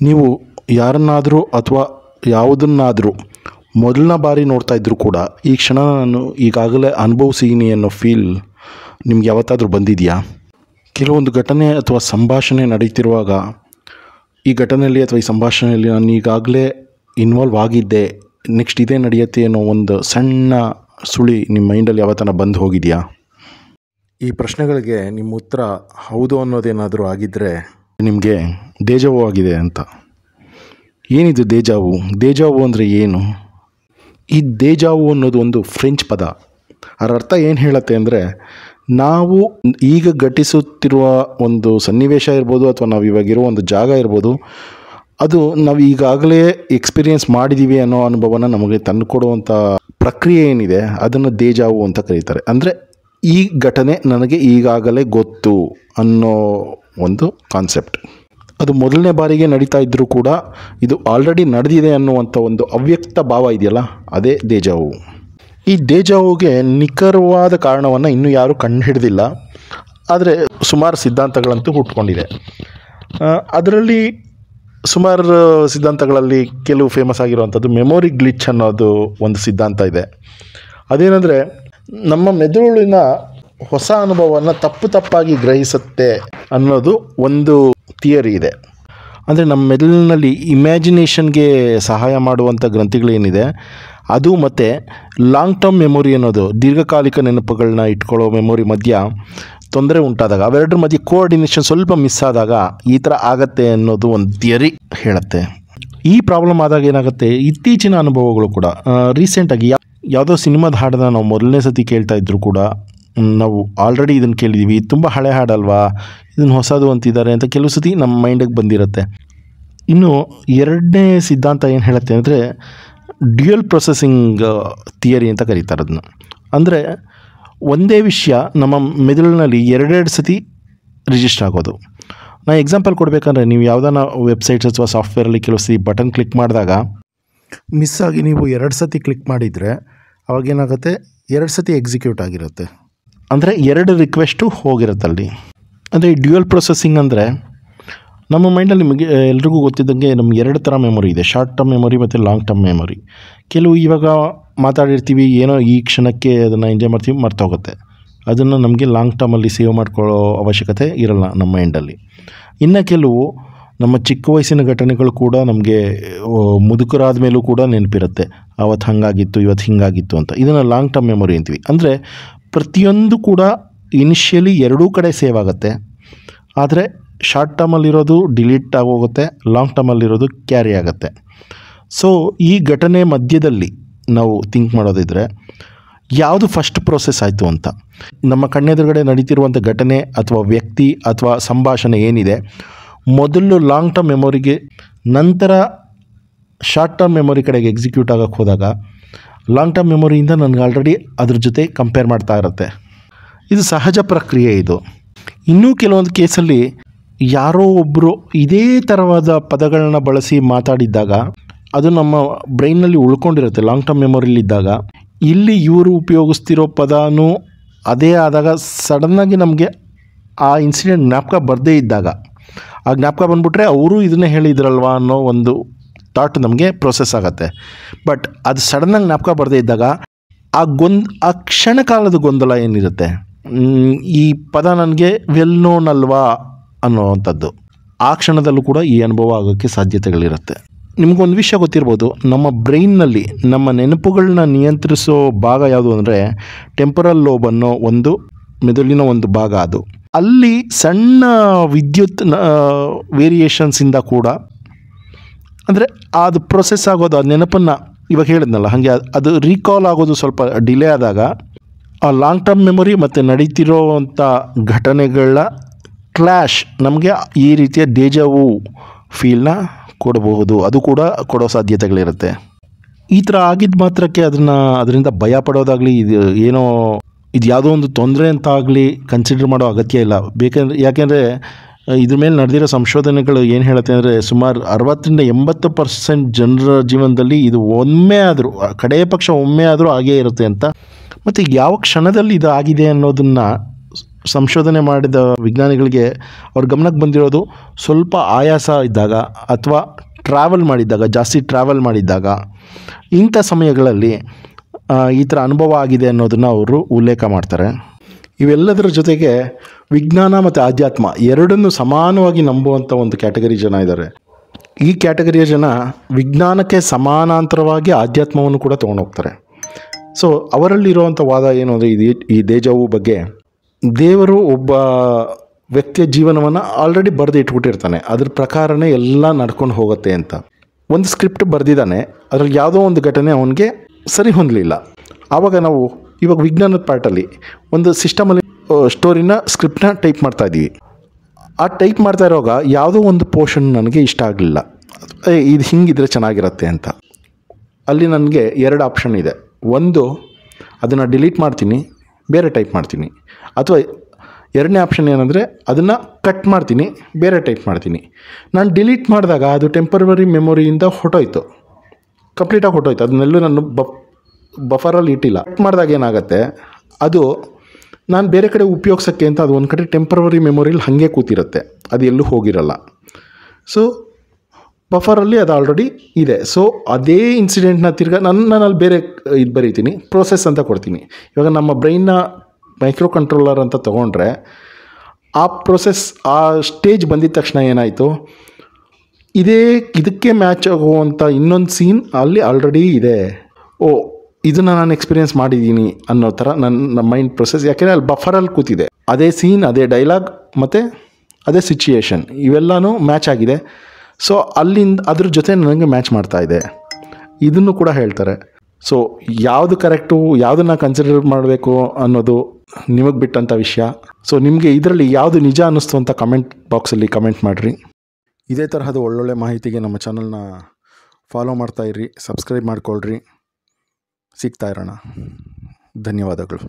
ನೀವು ಯಾರನ್ನಾದರೂ ಅಥವಾ ಯಾವುದನ್ನಾದರೂ ಮೊದಲನೇ ಬಾರಿ ನೋಡ್ತಾ ಇದ್ದರೂ ಕೂಡ ಈ ಕ್ಷಣ ನಾನು ಈಗಾಗಲೇ ಅನುಭವಿಸಿದ್ದೀನಿ ಅನ್ನೋ ಫೀಲ್ ನಿಮ್ಗೆ ಯಾವತ್ತಾದರೂ ಬಂದಿದೆಯಾ? ಕೆಲವೊಂದು ಘಟನೆ ಅಥವಾ ಸಂಭಾಷಣೆ ನಡೀತಿರುವಾಗ ಈ ಘಟನೆಯಲ್ಲಿ ಅಥವಾ ಈ ಸಂಭಾಷಣೆಯಲ್ಲಿ ನಾನು ಈಗಾಗಲೇ ಇನ್ವಾಲ್ವ್ ಆಗಿದ್ದೆ, ನೆಕ್ಸ್ಟ್ ಇದೇ ನಡೆಯುತ್ತೆ ಅನ್ನೋ ಒಂದು ಸಣ್ಣ ಸುಳಿ ನಿಮ್ಮ ಮೈಂಡಲ್ಲಿ ಯಾವತ್ತನ ಬಂದು ಹೋಗಿದೆಯಾ? ಈ ಪ್ರಶ್ನೆಗಳಿಗೆ ನಿಮ್ಮ ಉತ್ತರ ಹೌದು ಅನ್ನೋದೇನಾದರೂ ಆಗಿದ್ದರೆ ನಿಮಗೆ ದೇಜಾವು ಆಗಿದೆ ಅಂತ. ಏನಿದು ದೇಜಾವು? ದೇಜಾವು ಅಂದರೆ ಏನು? ಈ ದೇಜಾವು ಅನ್ನೋದು ಒಂದು ಫ್ರೆಂಚ್ ಪದ. ಅದರ ಅರ್ಥ ಏನು ಹೇಳುತ್ತೆ ಅಂದರೆ, ನಾವು ಈಗ ಘಟಿಸುತ್ತಿರುವ ಒಂದು ಸನ್ನಿವೇಶ ಇರ್ಬೋದು ಅಥವಾ ನಾವು ಇವಾಗಿರೋ ಒಂದು ಜಾಗ ಇರ್ಬೋದು, ಅದು ನಾವು ಈಗಾಗಲೇ ಎಕ್ಸ್ಪೀರಿಯೆನ್ಸ್ ಮಾಡಿದ್ದೀವಿ ಅನ್ನೋ ಅನುಭವನ ನಮಗೆ ತಂದುಕೊಡುವಂಥ ಪ್ರಕ್ರಿಯೆ ಏನಿದೆ ಅದನ್ನು ದೇಜಾವು ಅಂತ ಕರೀತಾರೆ. ಅಂದರೆ ಈ ಘಟನೆ ನನಗೆ ಈಗಾಗಲೇ ಗೊತ್ತು ಅನ್ನೋ ಒಂದು ಕಾನ್ಸೆಪ್ಟ್. ಅದು ಮೊದಲನೇ ಬಾರಿಗೆ ನಡೀತಾ ಇದ್ದರೂ ಕೂಡ ಇದು ಆಲ್ರೆಡಿ ನಡೆದಿದೆ ಅನ್ನುವಂಥ ಒಂದು ಅವ್ಯಕ್ತ ಭಾವ ಇದೆಯಲ್ಲ, ಅದೇ ದೇಜಾವು. ಈ ದೇಜಾವುಗೆ ನಿಖರವಾದ ಕಾರಣವನ್ನು ಇನ್ನೂ ಯಾರೂ ಕಂಡುಹಿಡಿದಿಲ್ಲ, ಆದರೆ ಸುಮಾರು ಸಿದ್ಧಾಂತಗಳಂತೂ ಹುಟ್ಕೊಂಡಿದೆ. ಅದರಲ್ಲಿ ಸುಮಾರು ಸಿದ್ಧಾಂತಗಳಲ್ಲಿ ಕೆಲವು ಫೇಮಸ್ ಆಗಿರುವಂಥದ್ದು ಮೆಮೊರಿ ಗ್ಲಿಚ್ ಅನ್ನೋದು ಒಂದು ಸಿದ್ಧಾಂತ ಇದೆ. ಅದೇನೆಂದರೆ, ನಮ್ಮ ಮೆದುಳಿನ ಹೊಸ ಅನುಭವವನ್ನು ತಪ್ಪಾಗಿ ಗ್ರಹಿಸುತ್ತೆ ಅನ್ನೋದು ಒಂದು ಥಿಯರಿ ಇದೆ. ಅಂದರೆ ನಮ್ಮ ಮೆದುಳಿನಲ್ಲಿ ಇಮ್ಯಾಜಿನೇಷನ್ಗೆ ಸಹಾಯ ಮಾಡುವಂಥ ಗ್ರಂಥಿಗಳೇನಿದೆ ಅದು, ಮತ್ತು ಲಾಂಗ್ ಟರ್ಮ್ ಮೆಮೊರಿ ಅನ್ನೋದು ದೀರ್ಘಕಾಲಿಕ ನೆನಪುಗಳನ್ನ ಇಟ್ಕೊಳ್ಳೋ ಮೆಮೊರಿ ಮಧ್ಯ ತೊಂದರೆ ಉಂಟಾದಾಗ, ಅವೆರಡರ ಮಧ್ಯೆ ಕೋಆರ್ಡಿನೇಷನ್ ಸ್ವಲ್ಪ ಮಿಸ್ ಆದಾಗ ಈ ಥರ ಆಗತ್ತೆ ಅನ್ನೋದು ಒಂದು ಥಿಯರಿ ಹೇಳುತ್ತೆ. ಈ ಪ್ರಾಬ್ಲಮ್ ಆದಾಗ ಏನಾಗುತ್ತೆ, ಇತ್ತೀಚಿನ ಅನುಭವಗಳು ಕೂಡ ರೀಸೆಂಟಾಗಿ ಯಾವುದೋ ಸಿನಿಮಾದ ಹಾಡನ್ನ ನಾವು ಮೊದಲನೇ ಸತಿ ಕೇಳ್ತಾ ಇದ್ದರೂ ಕೂಡ ನಾವು ಆಲ್ರೆಡಿ ಇದನ್ನು ಕೇಳಿದ್ದೀವಿ, ತುಂಬ ಹಳೆ ಹಾಡಲ್ವಾ, ಇದನ್ನು ಹೊಸದು ಅಂತಿದ್ದಾರೆ ಅಂತ ಕೆಲವು ಸತಿ ನಮ್ಮ ಮೈಂಡಿಗೆ ಬಂದಿರುತ್ತೆ. ಇನ್ನು ಎರಡನೇ ಸಿದ್ಧಾಂತ ಏನು ಹೇಳುತ್ತೆ ಅಂದರೆ ಡ್ಯುಯಲ್ ಪ್ರೊಸೆಸಿಂಗ್ ಥಿಯರಿ ಅಂತ ಕರೀತಾರೆ ಅದನ್ನು. ಅಂದರೆ ಒಂದೇ ವಿಷಯ ನಮ್ಮ ಮೆದುಳಿನಲ್ಲಿ ಎರಡೆರಡು ಸತಿ ರಿಜಿಸ್ಟರ್ ಆಗೋದು. ನಾನು ಎಕ್ಸಾಂಪಲ್ ಕೊಡಬೇಕಂದ್ರೆ, ನೀವು ಯಾವುದಾನ ವೆಬ್ಸೈಟ್ಸ್ ಅಥವಾ ಸಾಫ್ಟ್ವೇರಲ್ಲಿ ಕೆಲವು ಸತಿ ಬಟನ್ ಕ್ಲಿಕ್ ಮಾಡಿದಾಗ ಮಿಸ್ ಆಗಿ ನೀವು 2 ಸತಿ ಕ್ಲಿಕ್ ಮಾಡಿದರೆ ಅವಾಗೇನಾಗುತ್ತೆ, 2 ಸತಿ ಎಕ್ಸಿಕ್ಯೂಟ್ ಆಗಿರುತ್ತೆ. ಅಂದರೆ 2 ರಿಕ್ವೆಸ್ಟು ಹೋಗಿರುತ್ತಲ್ಲಿ. ಅಂದರೆ ಈ ಡ್ಯುಯಲ್ ಪ್ರೊಸೆಸಿಂಗ್ ಅಂದರೆ ನಮ್ಮ ಮೈಂಡಲ್ಲಿ ನಿಮಗೆ ಎಲ್ರಿಗೂ ಗೊತ್ತಿದ್ದಂಗೆ ನಮ್ಗೆ 2 ಥರ ಮೆಮೊರಿ ಇದೆ, ಶಾರ್ಟ್ ಟರ್ಮ್ ಮೆಮೊರಿ ಮತ್ತು ಲಾಂಗ್ ಟರ್ಮ್ ಮೆಮೊರಿ. ಕೆಲವು ಇವಾಗ ಮಾತಾಡಿರ್ತೀವಿ, ಏನೋ ಈ ಕ್ಷಣಕ್ಕೆ ಅದನ್ನು ಎಂಜಾಯ್ ಮಾಡ್ತೀವಿ, ಮರ್ತೋಗುತ್ತೆ. ಅದನ್ನು ನಮಗೆ ಲಾಂಗ್ ಟರ್ಮಲ್ಲಿ ಸೇವ್ ಮಾಡ್ಕೊಳ್ಳೋ ಅವಶ್ಯಕತೆ ಇರಲ್ಲ ನಮ್ಮ ಮೈಂಡಲ್ಲಿ. ಇನ್ನು ಕೆಲವು ನಮ್ಮ ಚಿಕ್ಕ ವಯಸ್ಸಿನ ಘಟನೆಗಳು ಕೂಡ ನಮಗೆ ಮುದುಕರಾದ ಮೇಲೂ ಕೂಡ ನೆನಪಿರುತ್ತೆ, ಅವತ್ತು ಹಾಗಾಗಿತ್ತು, ಇವತ್ತು ಹೀಗಾಗಿತ್ತು ಅಂತ. ಇದನ್ನು ಲಾಂಗ್ ಟರ್ಮ್ ಮೆಮೊರಿ ಅಂತೀವಿ. ಅಂದರೆ ಪ್ರತಿಯೊಂದು ಕೂಡ ಇನಿಷಿಯಲಿ ಎರಡೂ ಕಡೆ ಸೇವ್ ಆಗುತ್ತೆ, ಆದರೆ ಶಾರ್ಟ್ ಟರ್ಮಲ್ಲಿರೋದು ಡಿಲೀಟ್ ಆಗೋಗುತ್ತೆ, ಲಾಂಗ್ ಟರ್ಮಲ್ಲಿರೋದು ಕ್ಯಾರಿ ಆಗುತ್ತೆ. ಸೊ ಈ ಘಟನೆ ಮಧ್ಯದಲ್ಲಿ ನಾವು ಥಿಂಕ್ ಮಾಡೋದಿದ್ರೆ ಯಾವುದು ಫಸ್ಟ್ ಪ್ರೋಸೆಸ್ ಆಯಿತು ಅಂತ, ನಮ್ಮ ಕಣ್ಣೆದುರುಗಡೆ ನಡೀತಿರುವಂಥ ಘಟನೆ ಅಥವಾ ವ್ಯಕ್ತಿ ಅಥವಾ ಸಂಭಾಷಣೆ ಏನಿದೆ, ಮೊದಲು ಲಾಂಗ್ ಟರ್ಮ್ ಮೆಮೊರಿಗೆ, ನಂತರ ಶಾರ್ಟ್ ಟರ್ಮ್ ಮೆಮೊರಿ ಕಡೆಗೆ ಎಕ್ಸಿಕ್ಯೂಟ್ ಆಗೋಕ್ಕೆ ಹೋದಾಗ ಲಾಂಗ್ ಟರ್ಮ್ ಮೆಮೊರಿಯಿಂದ ನನಗೆ ಆಲ್ರೆಡಿ ಅದ್ರ ಜೊತೆ ಕಂಪೇರ್ ಮಾಡ್ತಾ ಇರುತ್ತೆ. ಇದು ಸಹಜ ಪ್ರಕ್ರಿಯೆ ಇದು. ಇನ್ನೂ ಕೆಲವೊಂದು ಕೇಸಲ್ಲಿ ಯಾರೋ ಒಬ್ಬರು ಇದೇ ಥರವಾದ ಪದಗಳನ್ನ ಬಳಸಿ ಮಾತಾಡಿದ್ದಾಗ ಅದು ನಮ್ಮ ಬ್ರೈನ್ನಲ್ಲಿ ಉಳ್ಕೊಂಡಿರುತ್ತೆ ಲಾಂಗ್ ಟರ್ಮ್ ಮೆಮೊರಿಲಿದ್ದಾಗ. ಇಲ್ಲಿ ಇವರು ಉಪಯೋಗಿಸ್ತಿರೋ ಪದನೂ ಅದೇ ಆದಾಗ ಸಡನ್ನಾಗಿ ನಮಗೆ ಆ ಇನ್ಸಿಡೆಂಟ್ ಜ್ಞಾಪಕ ಬರದೇ ಇದ್ದಾಗ, ಆ ಜ್ಞಾಪಕ ಬಂದುಬಿಟ್ರೆ ಅವರು ಇದನ್ನೇ ಹೇಳಿದ್ರಲ್ವ ಅನ್ನೋ ಒಂದು ಥಾಟ್ ನಮಗೆ ಪ್ರೊಸೆಸ್ ಆಗುತ್ತೆ. ಬಟ್ ಅದು ಸಡನ್ನಾಗಿ ಜ್ಞಾಪಕ ಬರದೇ ಇದ್ದಾಗ ಆ ಕ್ಷಣಕಾಲದ ಗೊಂದಲ ಏನಿರುತ್ತೆ, ಈ ಪದ ನನಗೆ ವೆಲ್ ನೋನ್ ಅಲ್ವಾ ಅನ್ನೋವಂಥದ್ದು, ಆ ಕ್ಷಣದಲ್ಲೂ ಕೂಡ ಈ ಅನುಭವ ಆಗೋಕ್ಕೆ ಸಾಧ್ಯತೆಗಳಿರುತ್ತೆ. ನಿಮಗೊಂದು ವಿಷಯ ಗೊತ್ತಿರ್ಬೋದು, ನಮ್ಮ ಬ್ರೈನ್ನಲ್ಲಿ ನಮ್ಮ ನೆನಪುಗಳನ್ನ ನಿಯಂತ್ರಿಸೋ ಭಾಗ ಯಾವುದು ಅಂದರೆ ಟೆಂಪರಲ್ ಲೋಬ್ ಅನ್ನೋ ಒಂದು ಮೆದುಳಿನ ಒಂದು ಭಾಗ. ಅದು ಅಲ್ಲಿ ಸಣ್ಣ ವಿದ್ಯುತ್ ವೇರಿಯೇಷನ್ಸಿಂದ ಕೂಡ, ಅಂದರೆ ಅದು ಪ್ರೊಸೆಸ್ ಆಗೋದು, ಆ ನೆನಪನ್ನು ಇವಾಗ ಹೇಳಿದ್ನಲ್ಲ ಹಾಗೆ ಅದು ರೀಕಾಲ್ ಆಗೋದು ಸ್ವಲ್ಪ ಡಿಲೇ ಆದಾಗ ಆ ಲಾಂಗ್ ಟರ್ಮ್ ಮೆಮೊರಿ ಮತ್ತು ನಡೀತಿರೋವಂಥ ಘಟನೆಗಳ ಕ್ಲ್ಯಾಶ್ ನಮಗೆ ಈ ರೀತಿಯ ದೇಜಾವು ಫೀಲ್ನ ಕೊಡಬಹುದು, ಅದು ಕೂಡ ಕೊಡೋ ಸಾಧ್ಯತೆಗಳಿರುತ್ತೆ. ಈ ಥರ ಆಗಿದ್ದ ಮಾತ್ರಕ್ಕೆ ಅದರಿಂದ ಭಯ ಪಡೋದಾಗಲಿ, ಇದು ಯಾವುದೋ ಒಂದು ತೊಂದರೆ ಅಂತ ಆಗಲಿ ಕನ್ಸಿಡರ್ ಮಾಡೋ ಅಗತ್ಯ ಇಲ್ಲ. ಯಾಕೆಂದರೆ ಇದ್ರ ಮೇಲೆ ನಡೆದಿರೋ ಸಂಶೋಧನೆಗಳು ಏನು ಹೇಳುತ್ತೆ ಅಂದರೆ, ಸುಮಾರು 60-80% ಜನರ ಜೀವನದಲ್ಲಿ ಇದು ಒಮ್ಮೆ ಆದರೂ, ಕಡೆಯ ಪಕ್ಷ ಒಮ್ಮೆ ಆದರೂ ಆಗೇ ಇರುತ್ತೆ ಅಂತ. ಮತ್ತು ಯಾವ ಕ್ಷಣದಲ್ಲಿ ಇದು ಆಗಿದೆ ಅನ್ನೋದನ್ನು ಸಂಶೋಧನೆ ಮಾಡಿದ ವಿಜ್ಞಾನಿಗಳಿಗೆ ಅವ್ರ ಗಮನಕ್ಕೆ ಬಂದಿರೋದು ಸ್ವಲ್ಪ ಆಯಾಸ ಇದ್ದಾಗ ಅಥವಾ ಜಾಸ್ತಿ ಟ್ರಾವೆಲ್ ಮಾಡಿದ್ದಾಗ ಇಂಥ ಸಮಯಗಳಲ್ಲಿ ಈ ಥರ ಅನುಭವ ಆಗಿದೆ ಅನ್ನೋದನ್ನು ಅವರು ಉಲ್ಲೇಖ ಮಾಡ್ತಾರೆ. ಇವೆಲ್ಲದರ ಜೊತೆಗೆ ವಿಜ್ಞಾನ ಮತ್ತು ಆಧ್ಯಾತ್ಮ ಎರಡನ್ನೂ ಸಮಾನವಾಗಿ ನಂಬುವಂಥ ಒಂದು ಕ್ಯಾಟಗರಿ ಜನ ಇದ್ದಾರೆ. ಈ ಕ್ಯಾಟಗರಿಯ ಜನ ವಿಜ್ಞಾನಕ್ಕೆ ಸಮಾನಾಂತರವಾಗಿ ಆಧ್ಯಾತ್ಮವನ್ನು ಕೂಡ ತೊಗೊಂಡೋಗ್ತಾರೆ. ಸೊ ಅವರಲ್ಲಿರುವಂಥ ವಾದ ಏನು ಅಂದರೆ ಈ ದೇಜಾವು ಬಗ್ಗೆ ದೇವರು ಒಬ್ಬ ವ್ಯಕ್ತಿಯ ಜೀವನವನ್ನು ಆಲ್ರೆಡಿ ಬರೆದು ಇಟ್ಬಿಟ್ಟಿರ್ತಾನೆ, ಅದ್ರ ಪ್ರಕಾರನೇ ಎಲ್ಲ ನಡ್ಕೊಂಡು ಹೋಗುತ್ತೆ ಅಂತ. ಒಂದು ಸ್ಕ್ರಿಪ್ಟ್ ಬರೆದಿದ್ದಾನೆ, ಅದರಲ್ಲಿ ಯಾವುದೋ ಒಂದು ಘಟನೆ ಅವನಿಗೆ ಸರಿ ಹೊಂದಲಿಲ್ಲ. ಆವಾಗ ನಾವು ಇವಾಗ ವಿಜ್ಞಾನದ ಪಾರ್ಟಲ್ಲಿ ಒಂದು ಸಿಸ್ಟಮಲ್ಲಿ ಸ್ಕ್ರಿಪ್ಟ್ನ ಟೈಪ್ ಮಾಡ್ತಾಯಿದ್ದೀವಿ. ಆ ಟೈಪ್ ಮಾಡ್ತಾ ಇರುವಾಗ ಯಾವುದೋ ಒಂದು ಪೋರ್ಷನ್ ನನಗೆ ಇಷ್ಟ ಆಗಲಿಲ್ಲ, ಇದು ಹಿಂಗಿದ್ರೆ ಚೆನ್ನಾಗಿರುತ್ತೆ ಅಂತ. ಅಲ್ಲಿ ನನಗೆ 2 ಆಪ್ಷನ್ ಇದೆ. ಒಂದು, ಅದನ್ನು ಡಿಲೀಟ್ ಮಾಡ್ತೀನಿ, ಬೇರೆ ಟೈಪ್ ಮಾಡ್ತೀನಿ. ಅಥವಾ 2ನೇ ಆಪ್ಷನ್ ಏನಂದರೆ ಅದನ್ನು ಕಟ್ ಮಾಡ್ತೀನಿ, ಬೇರೆ ಟೈಪ್ ಮಾಡ್ತೀನಿ. ನಾನು ಡಿಲೀಟ್ ಮಾಡಿದಾಗ ಅದು ಟೆಂಪರರಿ ಮೆಮೊರಿಯಿಂದ ಕಂಪ್ಲೀಟಾಗಿ ಹೊಟ್ಟೋಯ್ತು. ಅದನ್ನೆಲ್ಲೂ ನಾನು ಬಫರಲ್ಲಿ ಇಟ್ಟಿಲ್ಲ. ಕಟ್ ಮಾಡಿದಾಗ ಏನಾಗುತ್ತೆ, ಅದು ನಾನು ಬೇರೆ ಕಡೆ ಉಪಯೋಗಿಸೋಕ್ಕೆ ಅಂತ ಅದು ಒಂದು ಕಡೆ ಟೆಂಪರರಿ ಮೆಮೊರಿಲಿ ಹಾಗೆ ಕೂತಿರುತ್ತೆ, ಅದು ಎಲ್ಲೂ ಹೋಗಿರಲ್ಲ. ಸೊ ಬಫರಲ್ಲಿ ಅದು ಆಲ್ರೆಡಿ ಇದೆ. ಸೊ ಅದೇ ಇನ್ಸಿಡೆಂಟ್ನ ನಾನಲ್ಲಿ ಬೇರೆ ಇದು ಬರೀತೀನಿ, ಪ್ರೋಸೆಸ್ ಅಂತ ಕೊಡ್ತೀನಿ. ಇವಾಗ ನಮ್ಮ ಬ್ರೈನ್ನ ಮೈಕ್ರೋ ಕಂಟ್ರೋಲರ್ ಅಂತ ತೊಗೊಂಡ್ರೆ ಆ ಪ್ರೋಸೆಸ್ ಆ ಸ್ಟೇಜ್ ಬಂದಿದ ತಕ್ಷಣ ಏನಾಯಿತು, ಇದಕ್ಕೆ ಮ್ಯಾಚ್ ಆಗುವಂಥ ಇನ್ನೊಂದು ಸೀನ್ ಅಲ್ಲಿ ಆಲ್ರೆಡಿ ಇದೆ. ಇದನ್ನು ನಾನು ಎಕ್ಸ್ಪೀರಿಯೆನ್ಸ್ ಮಾಡಿದ್ದೀನಿ ಅನ್ನೋ ಥರ ನನ್ನ ಮೈಂಡ್ ಪ್ರೊಸೆಸ್, ಯಾಕೆಂದರೆ ಅಲ್ಲಿ ಬಫರಲ್ಲಿ ಕೂತಿದೆ. ಅದೇ ಸೀನ್, ಅದೇ ಡೈಲಾಗ್ ಮತ್ತು ಅದೇ ಸಿಚುಯೇಷನ್ ಇವೆಲ್ಲನೂ ಮ್ಯಾಚ್ ಆಗಿದೆ. ಸೊ ಅದ್ರ ಜೊತೆ ನನಗೆ ಮ್ಯಾಚ್ ಮಾಡ್ತಾ ಇದೆ. ಇದನ್ನು ಕೂಡ ಹೇಳ್ತಾರೆ. ಸೊ ಯಾವುದು ಕರೆಕ್ಟು, ಯಾವುದನ್ನು ಕನ್ಸಿಡರ್ ಮಾಡಬೇಕು ಅನ್ನೋದು ನಿಮಗೆ ಬಿಟ್ಟಂಥ ವಿಷಯ. ಸೊ ನಿಮಗೆ ಇದರಲ್ಲಿ ಯಾವುದು ನಿಜ ಅನ್ನಿಸ್ತು ಅಂತ ಕಮೆಂಟ್ ಬಾಕ್ಸಲ್ಲಿ ಕಮೆಂಟ್ ಮಾಡಿರಿ. ಇದೇ ತರಹದ ಒಳ್ಳೊಳ್ಳೆ ಮಾಹಿತಿಗೆ ನಮ್ಮ ಚಾನಲ್ನ ಫಾಲೋ ಮಾಡ್ತಾಯಿರಿ, ಸಬ್ಸ್ಕ್ರೈಬ್ ಮಾಡ್ಕೊಳ್ರಿ. ಸಿಗ್ತಾ ಇರೋಣ. ಧನ್ಯವಾದಗಳು.